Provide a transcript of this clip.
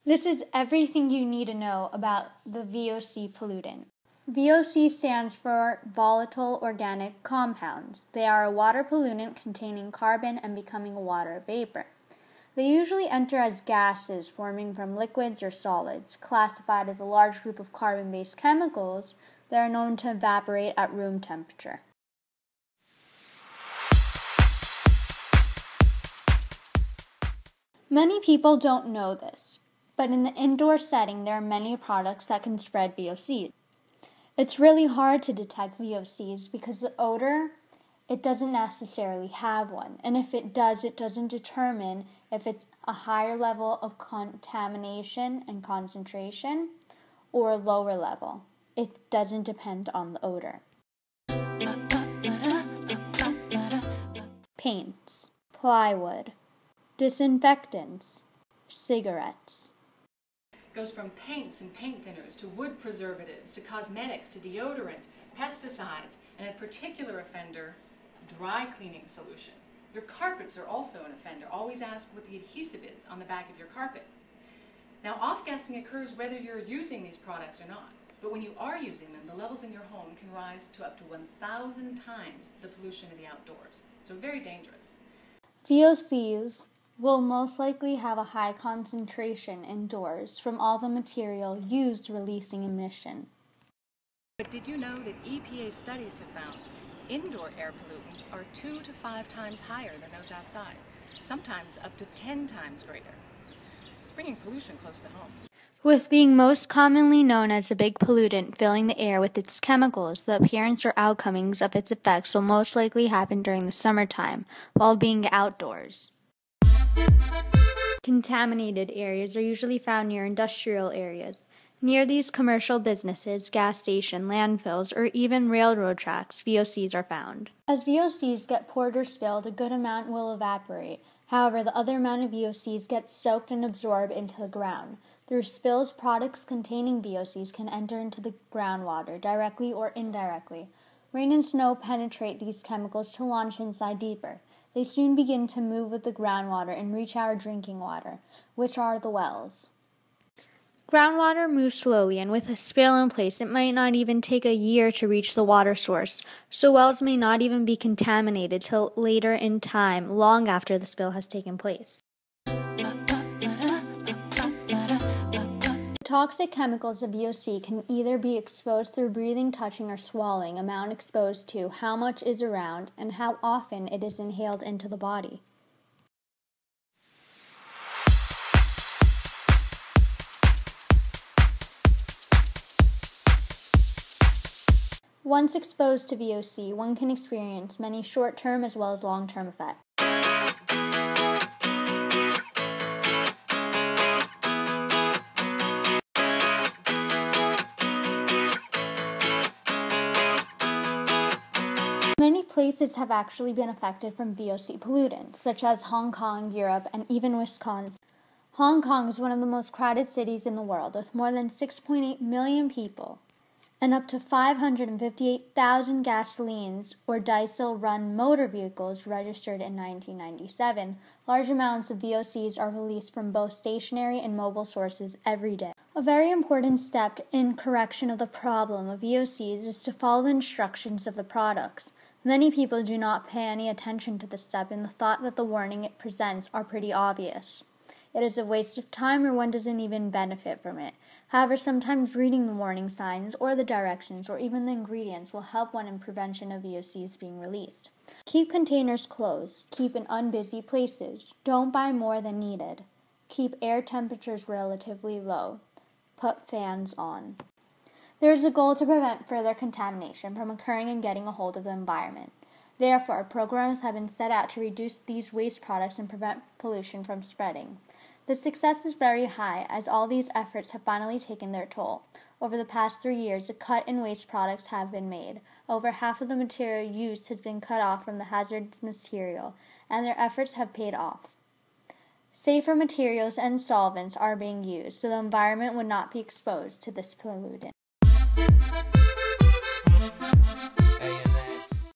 This is everything you need to know about the VOC pollutant. VOC stands for volatile organic compounds. They are a water pollutant containing carbon and becoming a water vapor. They usually enter as gases forming from liquids or solids, classified as a large group of carbon-based chemicals that are known to evaporate at room temperature. Many people don't know this, but in the indoor setting there are many products that can spread VOCs. It's really hard to detect VOCs because the odor, it doesn't necessarily have one, and if it does, it doesn't determine if it's a higher level of contamination and concentration or a lower level. It doesn't depend on the odor. Paints, plywood, disinfectants, cigarettes. It goes from paints and paint thinners to wood preservatives to cosmetics to deodorant, pesticides, and a particular offender, dry cleaning solution. Your carpets are also an offender. Always ask what the adhesive is on the back of your carpet. Now, off-gassing occurs whether you're using these products or not. But when you are using them, the levels in your home can rise to up to 1,000 times the pollution of the outdoors. So very dangerous. VOCs will most likely have a high concentration indoors from all the material used releasing emission. But did you know that EPA studies have found indoor air pollutants are 2 to 5 times higher than those outside, sometimes up to 10 times greater. It's bringing pollution close to home. With being most commonly known as a big pollutant filling the air with its chemicals, the appearance or outcomings of its effects will most likely happen during the summertime while being outdoors. Contaminated areas are usually found near industrial areas. Near these commercial businesses, gas station, landfills, or even railroad tracks, VOCs are found. As VOCs get poured or spilled, a good amount will evaporate. However, the other amount of VOCs gets soaked and absorbed into the ground. Through spills, products containing VOCs can enter into the groundwater, directly or indirectly. Rain and snow penetrate these chemicals to launch inside deeper. They soon begin to move with the groundwater and reach our drinking water, which are the wells. Groundwater moves slowly, and with a spill in place, it might not even take a year to reach the water source, so wells may not even be contaminated till later in time, long after the spill has taken place. Toxic chemicals of VOC can either be exposed through breathing, touching, or swallowing. Amount exposed to, how much is around, and how often it is inhaled into the body. Once exposed to VOC, one can experience many short-term as well as long-term effects. Many places have actually been affected from VOC pollutants, such as Hong Kong, Europe, and even Wisconsin. Hong Kong is one of the most crowded cities in the world, with more than 6.8 million people. And up to 558,000 gasolines or diesel-run motor vehicles registered in 1997, large amounts of VOCs are released from both stationary and mobile sources every day. A very important step in correction of the problem of VOCs is to follow the instructions of the products. Many people do not pay any attention to this step in the thought that the warning it presents are pretty obvious. It is a waste of time or one doesn't even benefit from it. However, sometimes reading the warning signs or the directions or even the ingredients will help one in prevention of VOCs being released. Keep containers closed. Keep in unbusy places. Don't buy more than needed. Keep air temperatures relatively low. Put fans on. There is a goal to prevent further contamination from occurring and getting a hold of the environment. Therefore, programs have been set out to reduce these waste products and prevent pollution from spreading. The success is very high, as all these efforts have finally taken their toll. Over the past 3 years, a cut in waste products have been made. Over half of the material used has been cut off from the hazardous material, and their efforts have paid off. Safer materials and solvents are being used, so the environment would not be exposed to this pollutant.